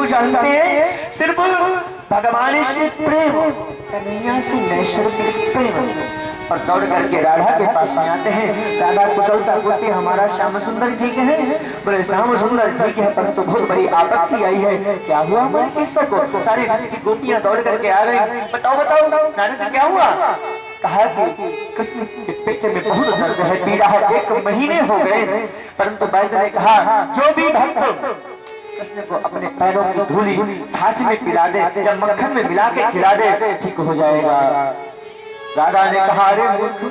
जानते हैं, सिर्फ भगवान से प्रेम, कन्हैया से नैसर्गिक प्रेम। और दौड़ करके राधा के पास में आते हैं। राधा कुशलता पूछती, हमारा श्याम सुंदर जी के हैं? बोले श्याम सुंदर जी के हैं, परंतु बहुत बड़ी आपत्ति आई है। क्या हुआ हमारे किस्सा को? सारी ब्रज की गोपियां दौड़ करके आ गई। बताओ बताओ नारद क्या हुआ? कहा कि कृष्ण के पेट में बहुत दर्द है, पीड़ा है, 1 महीने हो गए। परंतु वैद्य ने कहा जो भी भक्त कृष्ण को अपने पैरों की धूली छाछ में पिला दे या मक्खन में मिला के खिला दे, ठीक हो जाएगा। राधा ने कहा अरे मूर्ख,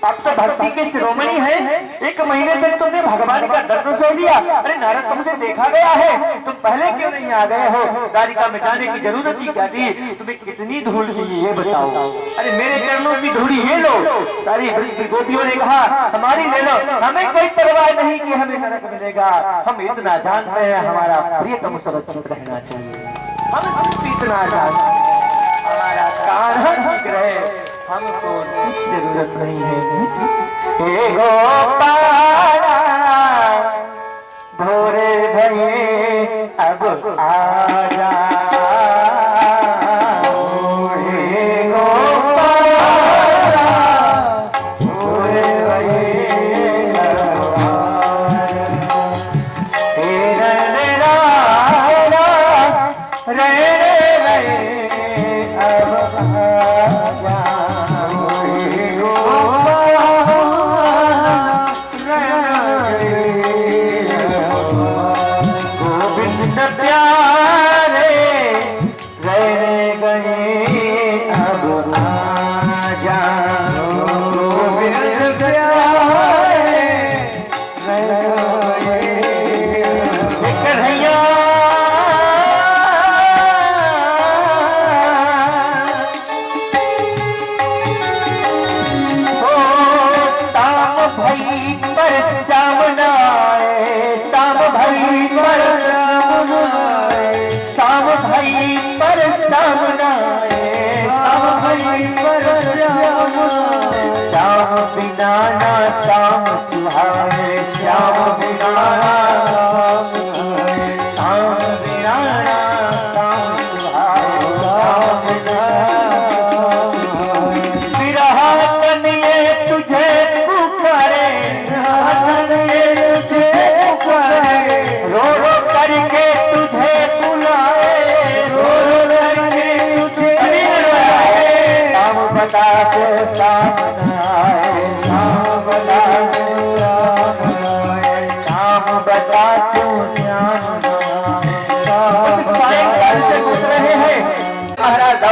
अब तो भक्ति के शिरोमणि है, 1 महीने तक तुमने भगवान का दर्शन सह लिया। अरे नारद तुमसे देखा गया है, तुम पहले क्यों नहीं आ गए हो? द्वारिका में जाने की जरूरत ही क्या थी? तुम्हें कितनी धूल चाहिए ये बताओ? अरे मेरे चरणों की धूली ये लो। सारी ब्रज की गोपियों ने कहा हमारी ले लो, हमें कोई परवाह नहीं कि हमें नरक मिलेगा। हम इतना जानते हैं हमारा प्रियतम सुरक्षित रहना चाहिए। हम सिर्फ इतना जानते हैं हमारा कान्हा ठीक रहे, हमको कुछ जरूरत नहीं है। हे गोपाला भोरे भये अब आजा, हे गोपाला भोरे भये अब आजा, हे रे राधा रे श्याम सुहाए, श्याम बिना श्याम सुहाए, श्याम बिना श्याम सुहाए, श्याम बिना विरह कन्ये तुझे पुकारे, तुझे पुकारे, रो रो करके तुझे बुलाए, रो रो करके तुझे बुलाए। श्याम बता के श्याम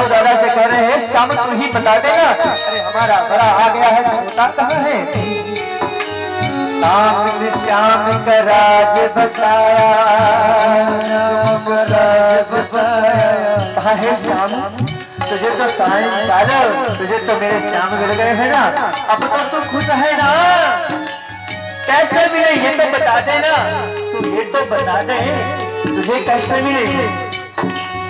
दादा से कह रहे हैं श्याम तू ही बता देना। अरे हमारा बड़ा आ गया है, तू बता कहाँ है? श्याम का राज बताया, श्याम का राज बताया। कहाँ है श्याम? तुझे तो सायंकाल, तुझे तो मेरे श्याम मिल गए हैं ना, अब तो तू खुश है ना? कैसे मिले ये तो बता देना, तू ये तो बता दे तुझे कैसे मिले?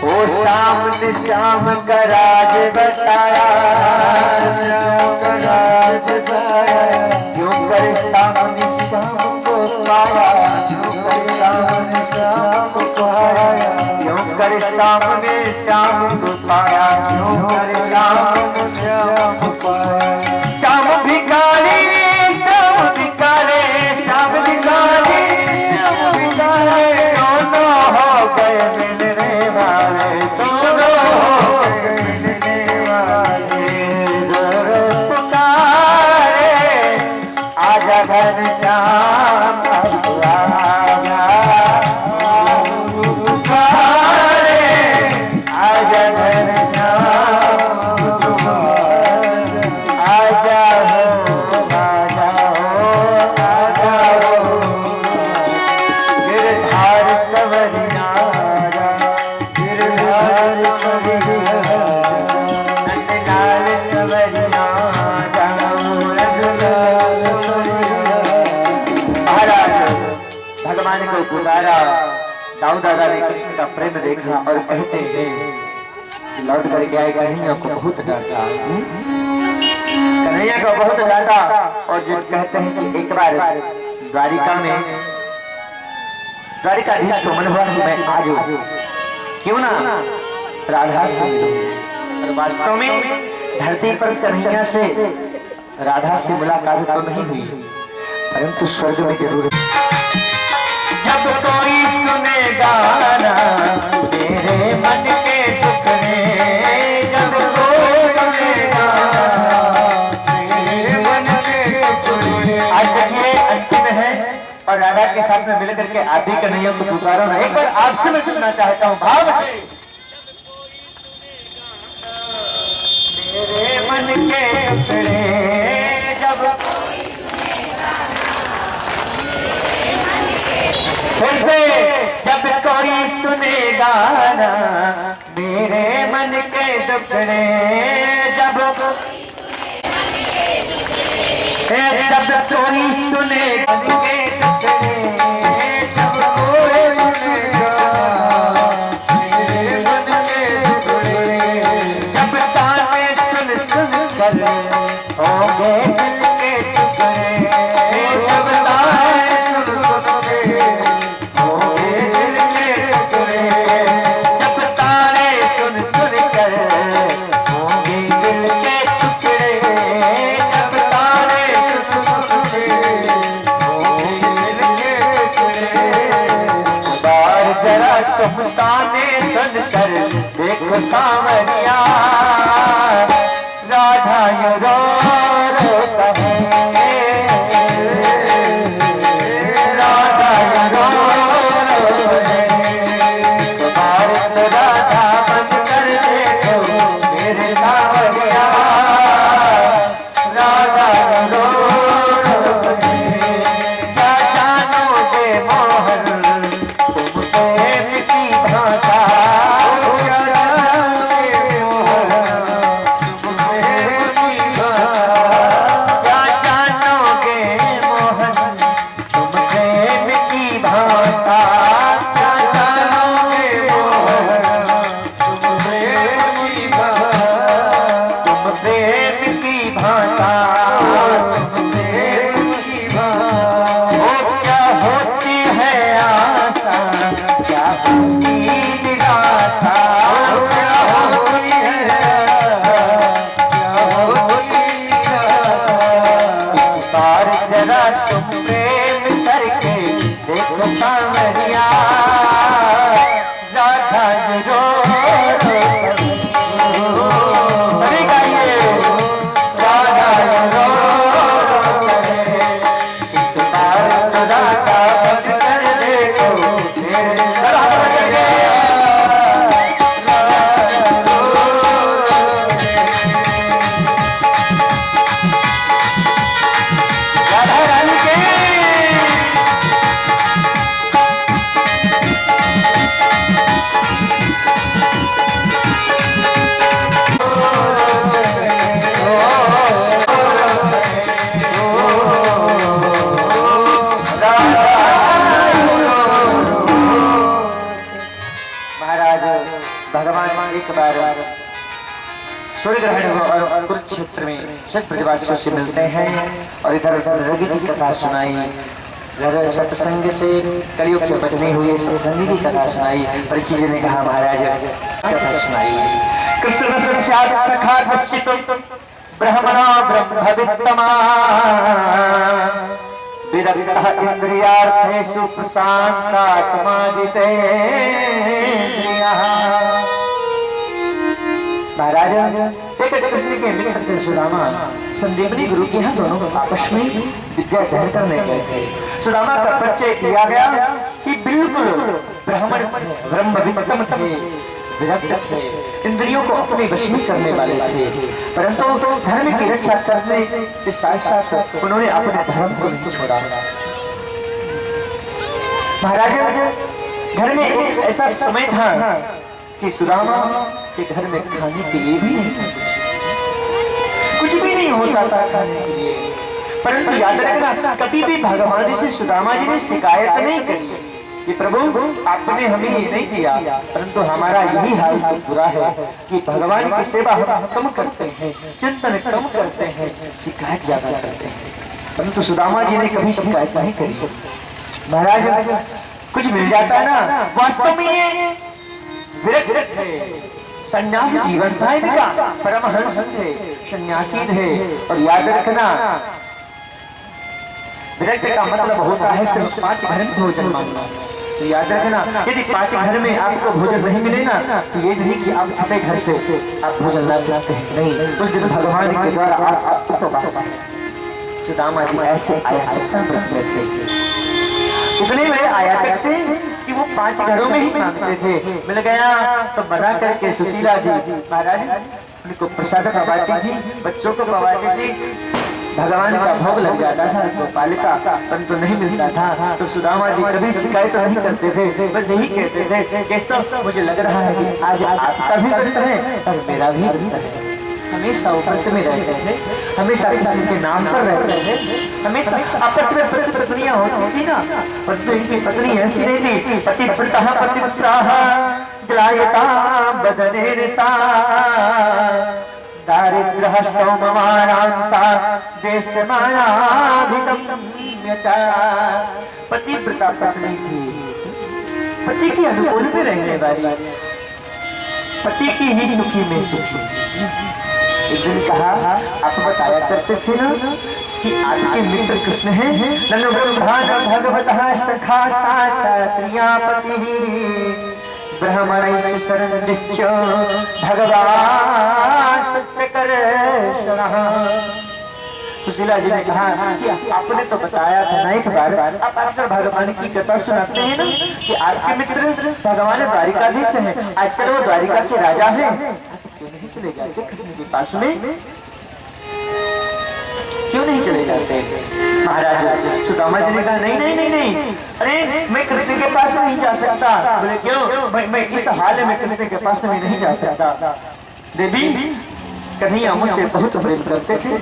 ओ श्याम ने श्याम का राज बताया, श्याम का राज बताया। क्यों कर श्याम ने श्याम को पाया, क्यों कर श्याम ने श्याम को पाया, क्यों कर श्याम ने श्याम को पाया, क्यों कर श्याम ने श्याम को पाया। श्याम भिखारी, श्याम भिखारी, श्याम भिखारी, श्याम भिखारी, दोनों हो गए मिलने वाले, दोनों हो गए मिलने वाले। पुकारे आजा घनश्याम आजा, पुकारे आजा घनश्याम आजा हो, आजा हो, आजा हो। गिरधार सवरिया पुकारा। दाऊ दादा ने कृष्ण का प्रेम देखा और कहते हैं कि लौट करके आए, कन्हैया को बहुत डांटा, कन्हैया को बहुत डांटा। और जो कहते हैं कि एक बार द्वारिका में द्वारिकाधीश को मन हुआ मैं आज क्यों ना राधा से और वास्तव में धरती पर कन्हैया से राधा से मुलाकात तो नहीं हुई, परंतु स्वर्ग में जरूर। जब कोई सुनेगा ना तेरे मन के टुकड़े, जब कोई सुनेगा तेरे मन के टुकड़े। आज देखिए अंतिम है और राधा के साथ में मिलकर के आदि कन्हैया को पुकारो ना। एक बार आपसे मैं सुनना चाहता हूँ भाव से। मेरे मन के टुकड़े जब फिर से जब कोई सुनेगा ना मेरे मन के टुकड़े, जब कोई सुनेगा के टुकड़े, जब कोई सुनेगा मेरे मन के टुकड़े, जब ताने सुन सुन कर होंगे दिल के टुकड़े, जब ताने सुन सुन के होंगे दिल के टुकड़े, जब ताने सुन सुन कर होंगे दिल के टुकड़े, जब ताने सुन सुन के होंगे दिल के टुकड़े। बार जरा तुम ताने सुन कर देखो सावरिया, राधा ये रो रो कहे, राधा ये रो रो कहे। तुम्हारे तो राधा बन कर देखो मेरे सावरिया, राधा ये रो रो कहे। क्या जानोगे मोहन तुम प्रेम की भाषा, क्या जानोगे मोहन तुम प्रेम की भाषा, क्या जानोगे मोहन तुम प्रेम की भाषा, क्या जानोगे मोहन तुम प्रेम की भाषा, तुम प्रेम की भाषा, तुम प्रेम की भाषा। वो क्या होती है आशा, क्या होती निराशा, वो क्या होती है आशा, क्या होती निराशा। बार जरा तुम प्रेम करके देखो सावरिया, राधा ये रो रो करे। सभी गाइए, राधा ये रो रो करे। एक बार तो राधा बन कर देखो मेरे सावरिया, राधा रो रो करे। राधा रानी के महाराज भगवान एक बार सूर्य ग्रहण और कुरुक्षेत्र में शत प्रतिवासियों से मिलते हैं और इधर रवि की कथा सुनाई, इधर सत्संग से कलयुग से बचने हुए सत्संगी की कथा सुनाई। परिचय जी ने कहा महाराज कथा सुनाई। कृष्ण साक्षात् सखा निश्चित ब्रह्मणा ब्रह्मवित्तमा, विरक्तः इंद्रियार्थेषु प्रशान्तात्मा जितेन्द्रियः। महाराज एक कृष्ण के मित्र थे सुदामा, संदीपनी गुरु के यहाँ दोनों आपस में विद्या ग्रहण करने गए थे। सुदामा का परिचय किया गया कि बिल्कुल ब्राह्मण ब्रह्मवित्तम थे, विरक्त थे, इंद्रियों को अपने वश में करने वाले थे, परंतु धर्म की रक्षा करने के साथ साथ उन्होंने अपने धर्म को नहीं छोड़ा। महाराज घर में एक ऐसा समय था कि सुदामा के घर में खाने के लिए भी नहीं था, कुछ भी नहीं होता था खाने के लिए। परंतु याद रखना कभी भी भगवान से सुदामा जी ने शिकायत नहीं करी कि प्रभु आपने हमें ये नहीं दिया, परंतु हमारा यही हाल तो बुरा है कि भगवान की सेवा हम कम करते हैं, चिंतन कम करते हैं, शिकायत ज्यादा करते हैं। परंतु सुदामा जी ने कभी शिकायत नहीं करी। महाराज कुछ मिल जाता है ना, वास्तव में ये विरक्त है, सन्यासी जीवन था इनका, परमहंस थे, सन्यासी थे। और याद रखना विरक्त का मतलब होता है सिर्फ 5 घर में भोजन मांगना। तो याद रखना यदि 5 घर में आपको भोजन नहीं मिलेगा तो ये नहीं कि आप छठे घर से आप भोजन ला सकते हैं, नहीं, उस दिन भगवान के द्वारा आप उपवास है। सुदामा जी ऐसे आयाचकता व्रत में थे, इतने बड़े आयाचक थे कि वो 5 घरों में ही मांगते थे। मिल गया तो मना करके सुशीला जी महाराज उनको प्रसाद पवाती थी, बच्चों को पवाती थी, भगवान का भोग लग जाता था गोपाल का, परंतु नहीं मिलता था। तो सुदामा जी कभी शिकायत नहीं करते थे, बस यही कहते थे केशव मुझे लग रहा है कि आज आपका भी व्रत है और मेरा भी व्रत है। हमेशा व्रत में रहते थे, हमेशा किसी के नाम पर रहते थे, हमेशा आपस में पति पत्नियां होती थी ना, परंतु इनकी पत्नी ऐसी नहीं थी। पतिव्रता पतिव्रताः ग्लायता बदने निसा दारिद्र्यः सौममानांसा देशमानाभिगम्य च। पतिव्रता पत्नी थी, पति के अनुकूल में रहने वाली, पति की ही सुखी में सुखी। एक दिन कहा आप बताया करते थे ना कि आपके मित्र कृष्ण हैं, ननु ब्रह्माण भगवतः सखा साचा प्रियापतिः ब्रह्मणैः शरणनिश्चयो भगवान् सत्यकर्षणः। सुशीला जी ने कहा कि आपने तो बताया था ना एक बार, आप अक्सर भगवान की कथा सुनाते हैं ना कि आपके मित्र भगवान द्वारिकाधीश हैं, आजकल वो द्वारिका के राजा हैं, क्यों नहीं चले जाते कृष्ण के पास में, क्यों नहीं चले जाते? महाराज सुदामा जी ने कहा नहीं नहीं नहीं नहीं, अरे मैं कृष्ण के पास नहीं जा सकता। बोले क्यों? मैं इस हाल में कृष्ण के पास में नहीं जा सकता। देवी कन्हैया मुझसे बहुत प्रेम करते थे,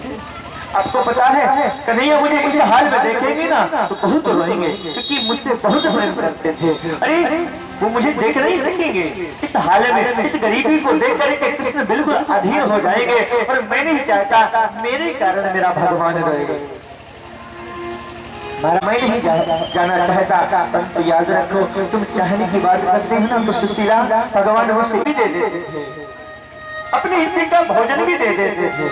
आपको पता है कन्हैया मुझे इस हाल में देखेंगे ना तो बहुत रोएंगे, क्योंकि मुझसे बहुत प्रेम करते थे। अरे वो मुझे देख नहीं सकेंगे इस हाल में, इस गरीबी को देख करके कृष्ण बिल्कुल अधीर हो जाएंगे, और मैं नहीं चाहता मेरे कारण मेरा भगवान रोएगा। मैं नहीं जाना चाहता, परंतु याद रखो तुम चाहने की बात करते हो ना तो सुशीला भगवान वो भी दे देते थे, अपने हिस्से का भोजन भी दे देते थे।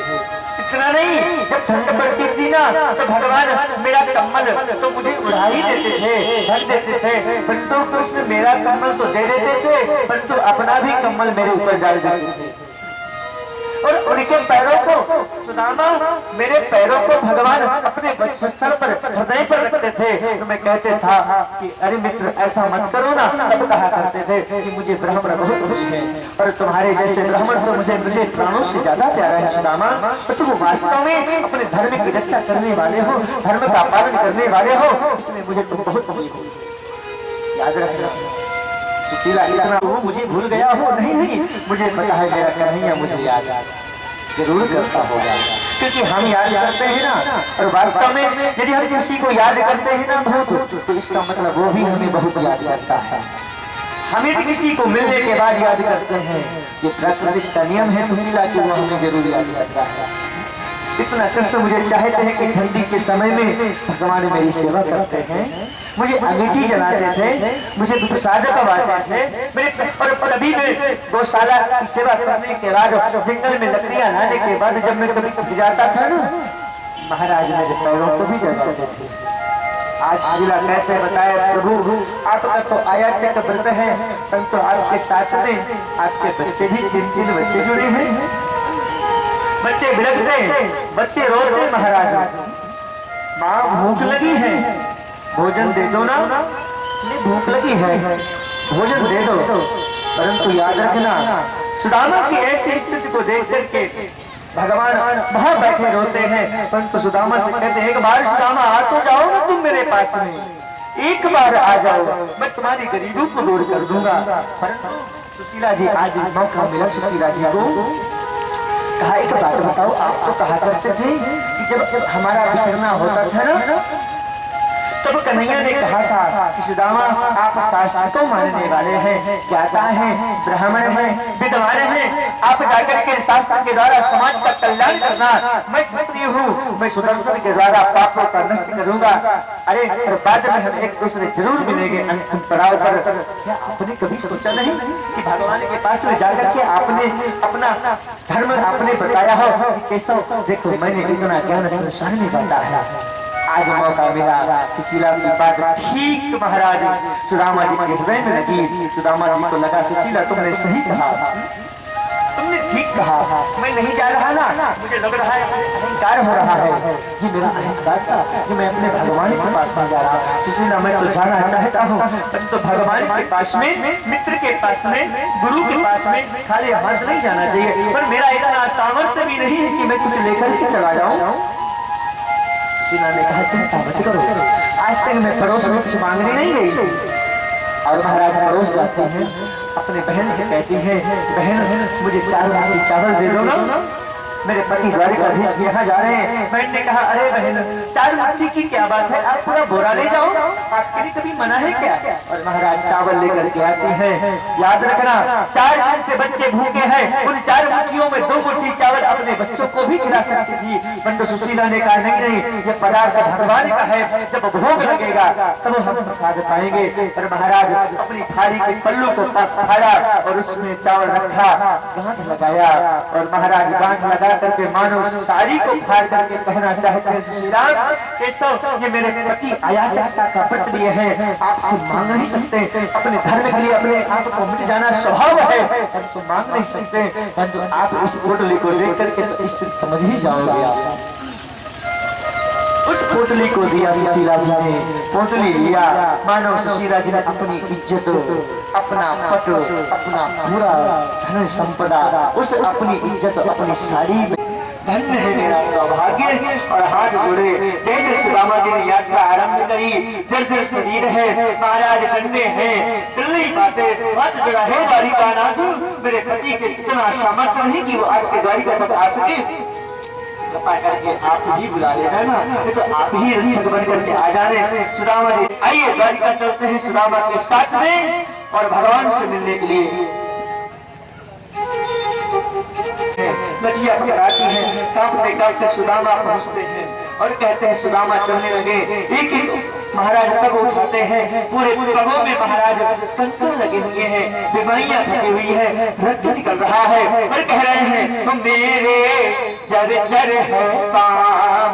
इतना नहीं, जब ठंड पड़ती थी ना तो भगवान मेरा कम्बल तो मुझे उड़ा ही देते थे, ढक देते थे, परंतु कृष्ण मेरा कम्बल तो दे देते थे परंतु अपना भी कम्बल मेरे ऊपर डाल देते थे। और उनके पैरों को सुदामा मेरे पैरों को भगवान अपने वक्षस्थल पर हृदय पर रखते थे। तो मैं कहते था कि अरे मित्र ऐसा मत करो ना, तब कहा करते थे कि मुझे ब्राह्मण बहुत प्रिय है और तुम्हारे जैसे ब्राह्मण तो मुझे प्राणों से ज्यादा प्यारा है सुदामा। और तुम वास्तव में अपने धर्म की रक्षा करने वाले हो, धर्म का पालन करने वाले हो, इसलिए मुझे तुम बहुत प्रिय हो। याद रखना सुशीला, इतना वो मुझे भूल गया हो? नहीं नहीं, मुझे पता है मेरा कन्हैया मुझे याद जरूर करता होगा, क्योंकि हम याद करते हैं ना, और वास्तव में यदि हम किसी को याद करते हैं ना बहुत, तो इसका मतलब वो भी हमें बहुत याद करता है। हमें भी किसी को मिलने के बाद याद करते हैं, ये प्राकृतिक का नियम है सुशीला कि वो हमें जरूर याद करता है। इतना कृष्ण मुझे चाहते हैं कि ठंडी के समय में भगवान मेरी सेवा करते हैं, मुझे अंगीठी जलाते थे, मुझे प्रसाद पवाते थे, मेरे और अभी में गौशाला की सेवा करने के बाद जंगल में लकड़ियां लाने के बाद जब मैं कभी थक जाता था ना, महाराज मेरे पैरों को भी दबाते थे। आज जिला कैसे बताए प्रभु, आपका तो आयाचक व्रत है, परंतु आपके साथ में आपके बच्चे भी 3 बच्चे जुड़े हैं। बच्चे बिलखते, बच्चे रोते, महाराज माँ भूख लगी है, भोजन दे दो ना, नहीं भूख लगी है भोजन दे दो। परंतु याद रखना सुदामा की ऐसी स्थिति को देख करके भगवान वहां बैठे रोते हैं, परंतु सुदामा से कहते हैं एक बार सुदामा आ तो जाओ ना तुम मेरे पास में, एक बार आ जाओ, मैं तुम्हारी गरीबी को दूर कर दूंगा। परंतु सुशीला जी आज मौका मिला सुशीला जी को, कहा एक बात बताओ, आप तो कहा करते थे कि जब हमारा बिछड़ना होता था ना तब कन्हैया ने कहा था कि सुदामा आप शास्त्र को मानने वाले हैं, ज्ञाता हैं, ब्राह्मण हैं, विद्वान हैं, आप जाकर के शास्त्र के द्वारा समाज का कल्याण करना। मैं क्षत्रिय हूँ, मैं सुदर्शन के द्वारा पापों का नष्ट करूंगा। अरे और बाद में हम एक दूसरे जरूर मिलेंगे अंतिम पड़ाव पर। क्या आपने कभी सोचा नहीं कि भगवान के पास में जाकर के आपने अपना धर्म आपने बताया हो? केशव देखो मैंने इतना ज्ञान संसार में बांटा है, आज मौका मिला। सुशीला की बात ठीक महाराज सुदामा जी के हृदय में लगी। सुदामा जी को लगा सुशीला तुमने सही कहा, तुमने ठीक कहा, मैं नहीं जा रहा ना, मुझे लग रहा है अहंकार हो रहा है, ये मेरा अहंकार था कि मैं अपने भगवान के पास में जा रहा। सुशीला मैं तो जाना चाहता हूँ, परंतु तो भगवान के पास में, मित्र के पास में, गुरु के पास में खाली हाथ नहीं जाना चाहिए, पर मेरा इतना सामर्थ्य भी नहीं है कि मैं कुछ लेकर के चला जाऊँ। सुशीला ने कहा चिंता मत करो, आज तक मैं पड़ोस में कुछ मांगने नहीं गई। और महाराज पड़ोस जाते हैं, अपने बहन से कहती है बहन मुझे 4 बाटी चावल दे दो ना, मेरे पति द्वारिकाधीश यहाँ जा रहे हैं। बहन ने कहा अरे बहन 4 मुट्ठी की क्या बात है, आप पूरा बोरा ले जाओ, आपके लिए कभी मना है क्या? और महाराज चावल लेकर के आती है। याद रखना 4 दिन से बच्चे भूखे हैं, उन 4 मुट्ठियों में 2 मुट्ठी चावल अपने बच्चों को भी खिला सकती थी, परंतु सुशीला ने कहा नहीं नहीं ये पदार्थ भगवान का है, जब भोग लगेगा तब हम प्रसाद पाएंगे। और महाराज अपनी थाली के पल्लू को फाड़ा और उसमें चावल रखा, गांठ लगाया और महाराज गांठ लगा करके मानो साड़ी को फाड़ करके कहना चाहते हैं सुशीला केशव ये मेरे पति अयाचकता का व्रत लिए हैं, आपसे मांग नहीं सकते, अपने धर्म के लिए अपने आप को मिट जाना स्वभाव है, हम तो मांग नहीं सकते, परंतु आप इस पोटली को देख करके तो स्थिति समझ ही जाओगे। आप उस पोटली को दिया सुशीला जी ने, पोटली लिया, मानो सुशीला जी ने अपनी इज्जत, अपना पट, अपना पूरा धन संपदा, उस अपनी इज्जत अपनी साड़ी में धन्य है मेरा सौभाग्य। और हाथ जोड़े जैसे सुदामा जी ने यात्रा आरंभ करी, जर्जर शरीर है, महाराज धन्य है, चल नहीं पाते, हाथ जोड़ा है द्वारिका नाथ, मेरे पति के इतना सामर्थ्य नहीं कि वो आपके द्वारिका तक आ सके, कृपा करके आप ही बुला लेना ना, तो आप ही रक्षक बन करके आ जाने। सुदामा जी आइए द्वारिका चलते हैं सुदामा के साथ में और भगवान से मिलने के लिए। नदियां पकड़ाती हैं, कांपते कांपते सुदामा पहुंचते हैं और कहते हैं सुदामा चलने लगे। एक एक महाराज पग उठाते हैं, पूरे पगों में महाराज कंकड़ लगे हुए हैं, बीमारियां फटी हुई है, रक्त निकल रहा है और कह रहे हैं मेरे जर्जर है पाँव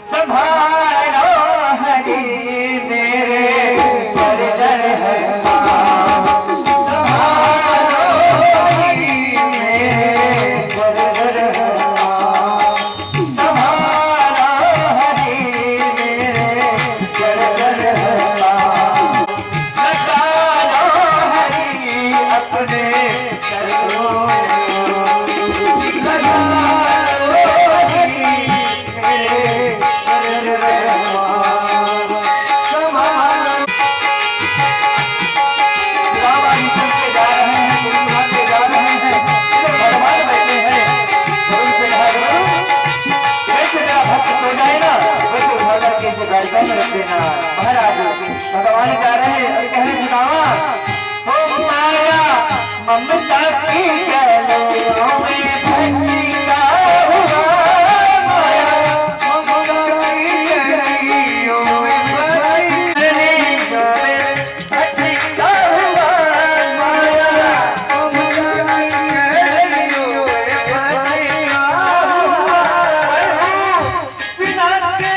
संभालो हरि, मेरे जर्जर है पाँव संभालो हरि, मेरे जर्जर है पाँव संभालो हरि, मेरे जर्जर है पाँव लगा लो हरि अपने चरणों महाराज भगवान जा रहे हैं और कह रहे सुदामा हो माया ममता की गलियों में भक्ति का हुआ, माया ममता की गलियों में भक्ति का हुआ, माया ममता की गलियों में भक्ति का हुआ, सिना के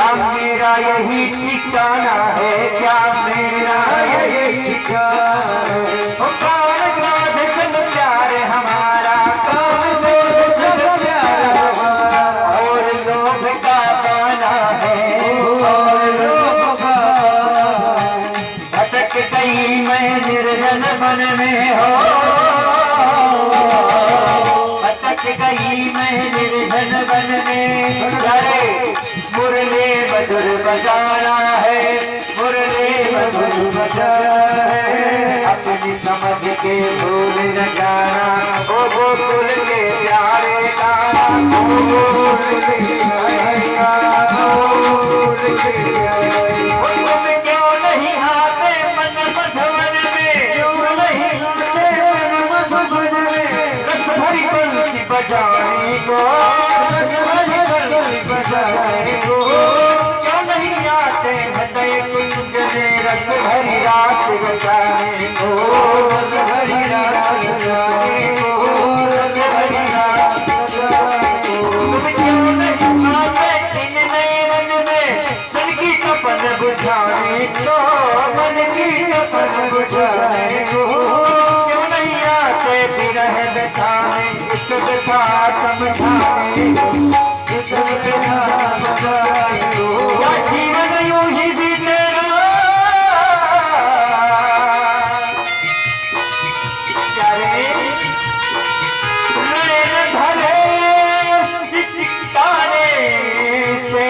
क्या मेरा यही ठिकाना है, क्या मेरा यही ठिकाना है। ओ कौन क्रोध संग प्यार हमारा, कौन क्रोध संग प्यार हमारा, और लोभ का पाना है, और लोभ का। भटक गई मैं निर्जन वन में हो, भटक गई मैं निर्जन वन में। अरे मुरली मधुर बजाना है, मुरली मधुर बजाना है। अपनी समझ के भूल न जाना, ओ गोकुल के प्यारे गाना, ओ गोकुल के प्यारे गाना, ओ गोकुल के प्यारे। तुम क्यों नहीं आते मन मधुवन में, क्यों नहीं आते मन मधुवन में। रस भरी बंसी बजाने को, रस भरी बंसी बजाने को। क्यों नहीं आते हृदय कुंज में रस भरी रात बजाने को, रस भरी रात बजाने को, रस भरी रात बजाने को। तुम क्यों नहीं आते इन नए रंग में मन की तपन बुझाने को, मन की तपन बुझाने को। क्यों नहीं आते विरह बिठाने, इस बिठा समझाने को, इस बिठा समझाने को। क्या जीवन यूं ही बीतेगा, क्या रे नैन भरे सिसकाने से।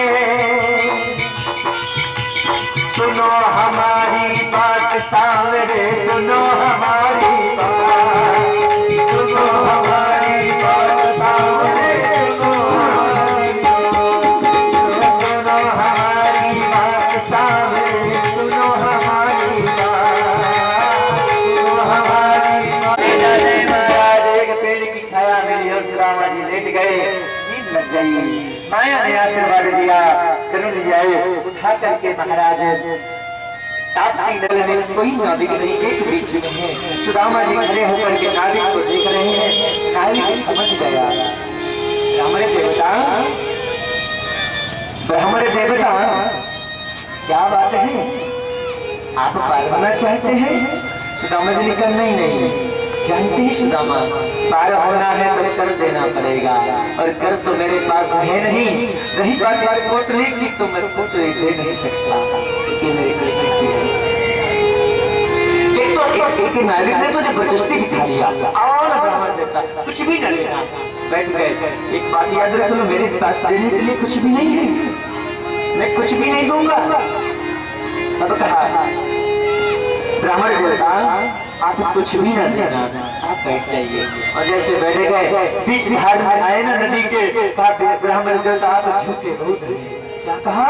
सुनो हमारी बात सांवरे, सुनो हमारी बात, सुनो हमारी बात सांवरे, सुनो हमारी बात, सुनो हमारी बात सांवरे, सुनो हमारी बात, सुनो हमारी बात। महाराज एक पेड़ की छाया मिली और सुदामा जी लेट गए, नींद लग गई। माया ने आशीर्वाद दिया, करुण जाए उठा करके महाराज ताप्ती नल में कोई नाविक नहीं, एक बीच में है। सुदामा जी खड़े होकर के नाविक को देख रहे हैं। नाविक समझ गया, ब्राह्मण देवता, ब्राह्मण देवता क्या बात है, आप पार होना चाहते हैं। सुदामा जी ने कहा नहीं नहीं, जानते हैं सुदामा, पार होना है तो कर देना पड़ेगा, और कर तो मेरे पास है नहीं। रही बात इस पोटली की, तो मैं पोटली दे नहीं सकता, ये मेरे कृष्ण की है। एक नाविक ने तो जबरदस्ती दिखा लिया, और ब्राह्मण देवता कुछ भी न लेना, बैठ गए। एक बात याद रख लो, मेरे पास देने के लिए कुछ भी नहीं है, मैं कुछ भी नहीं दूंगा। तब कहा ब्राह्मण देवता आप कुछ भी न देना, आप बैठ जाइए। और जैसे बैठे गए, बीच बिहार में आए ना नदी के, कहा ब्राह्मण देवता आप झूठे बहुत हैं। क्या कहा,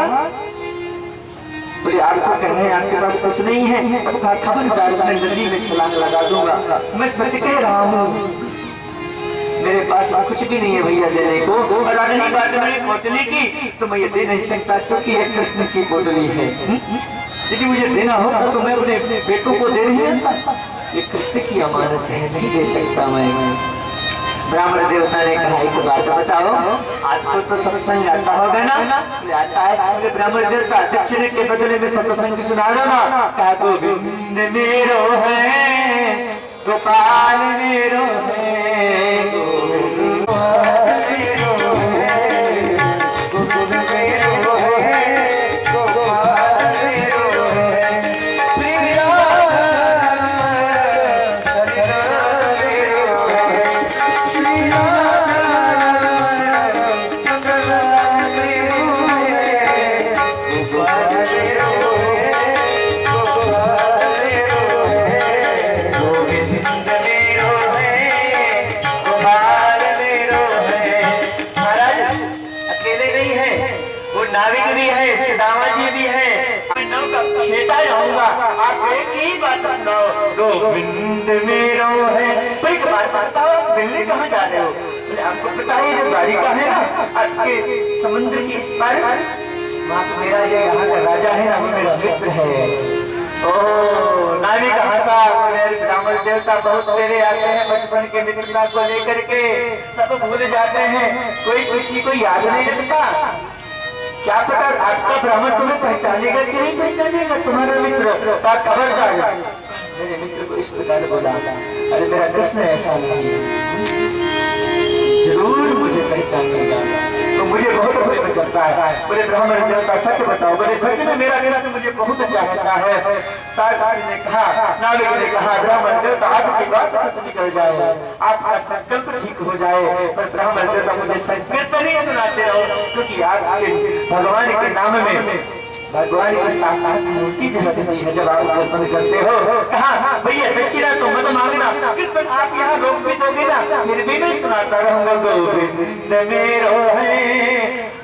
बोले आप तो कह रहे हैं आपके पास कुछ नहीं है। अब कहा खबरदार, मैं नदी में छलांग लगा दूंगा, मैं सच कह रहा हूँ, मेरे पास कुछ भी नहीं है भैया देने को। और रही बात मेरी पोटली की, तो मैं ये दे नहीं सकता, क्योंकि ये कृष्ण की पोटली है। यदि मुझे देना होगा तो मैं अपने बेटों को दे नहीं देता, ये कृष्ण की अमानत है, नहीं दे सकता मैं। ब्राह्मण देवता ने कहा एक बात बताओ, आपको तो सत्संग आता होगा ना, आता है। ब्राह्मण देवता दक्षिण के बदले में सत्संग सुना दो ना। कहा गोविंद मेरो है, गोपाल मेरो है, नाविक भी है, सुदामा जी भी है, मैं नौका खेता जाऊंगा। आप एक ही बात सुनाओ, गोविंद मेरो है। एक बात बताओ, दिल्ली कहाँ जा रहे हो? आपको पता है जो द्वारिका है ना, आपके समुद्र की इस पार, वहाँ पे मेरा जो यहाँ का राजा है ना, वो मेरा मित्र है। ओह नाविक हंसा, ब्राह्मण देवता बहुत तेरे आते हैं, बचपन के मित्रता को लेकर के सब भूल जाते हैं, कोई किसी को याद नहीं रखता। क्या पता आपका ब्राह्मण तुम्हें पहचानेगा कि नहीं पहचानेगा, तुम्हारा मित्र खबरदार। मेरे मित्र को इस प्रकार बोला, अरे मेरा कृष्ण ऐसा नहीं है, जरूर मुझे पहचानेगा, तो मुझे बहुत प्रेम करता है। बोले ब्राह्मण देवता सच बताओ, बोले सच में मेरा कृष्ण मुझे बहुत चाहता है। सारथी ने कहा, नाविक ने कहा, ब्राह्मण देवता आपकी बात सच निकल जाए, आपका संकल्प ठीक हो जाए, पर ब्राह्मण देवता मुझे संकीर्तन ही सुनाते रहो, क्योंकि आपके भगवान के नाम में भगवान की साक्षात मूर्ति दिखती है। जब आप कीर्तन करते हो, कहा भैया दक्षिणा तो मत मांगना, कीर्तन आप यहाँ रोक भी दोगे ना, फिर भी मैं सुनाता रहूंगा। गोविंद मेरो है,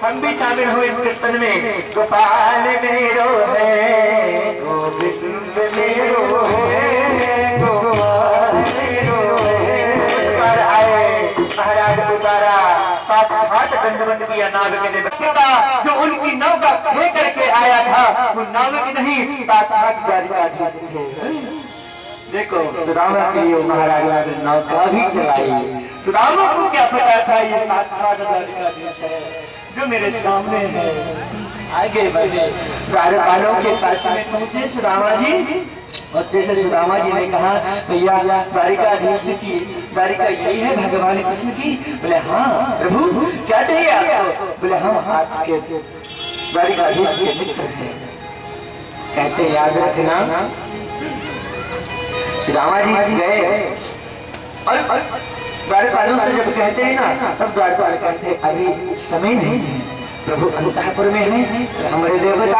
हम भी शामिल हो इस कीर्तन में। गोपाल मेरो है, गोविंद मेरो है, गोपाल मेरो है। पर आए महाराज उतारा, साक्षात दंडवत किया नाविक ने। जो उनकी नौका ले करके आया था वो नाविक नहीं, साक्षात द्वारिकाधीश थे। देखो सुदामा के लिए महाराज ने नौका भी चलाई। सुदामा को क्या पता था ये साक्षात द्वारिकाधीश है जो मेरे सामने है। आगे बढ़े, द्वारपालों के पास में पहुंचे सुदामा जी, और जैसे सुदामा जी ने कहा, भैया द्वारिकाधीश की द्वारिका यही है भगवान कृष्ण की? बोले हाँ प्रभु, क्या चाहिए आपको? बोले हम आपके द्वारिकाधीश के मित्र हैं। कहते याद रखना, सुदामा जी गए और द्वारपालों से जब कहते हैं ना, तब द्वारपाल कहते हैं अभी समय नहीं है, प्रभु अंतःपुर में है, हमारे देवता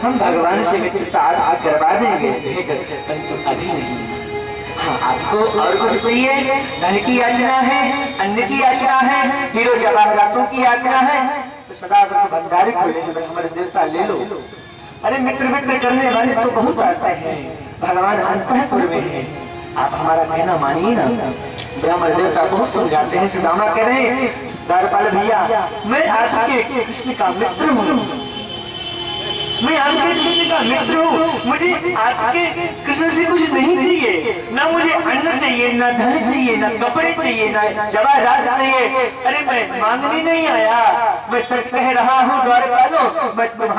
हम भगवान से मित्रता करवा देंगे, परंतु अभी नहीं। हाँ, आपको और कुछ चाहिए? धन की याचना है, अन्न की याचना है, हीरो जवाहरातों की याचना है, तो सदा भंडारी खोले हमारे देवता ले लो। अरे मित्र मित्र करने वाले तो बहुत आते हैं, भगवान अंतःपुर में है, आप हमारा कहना मानिए ना। ब्राह्मण देवता बहुत समझाते हैं। सुदामा कह रहे हैं, द्वारपाल भैया मैं आपके कृष्ण का मित्र हूँ, मैं आपके कृष्ण का मित्र हूँ, मुझे आपके कृष्ण से कुछ नहीं चाहिए, ना मुझे अन्न चाहिए, ना धन चाहिए, ना कपड़े चाहिए, ना जवाहरात चाहिए। अरे मैं मांगने नहीं आया, मैं सच कह रहा हूँ द्वारपालों, मैं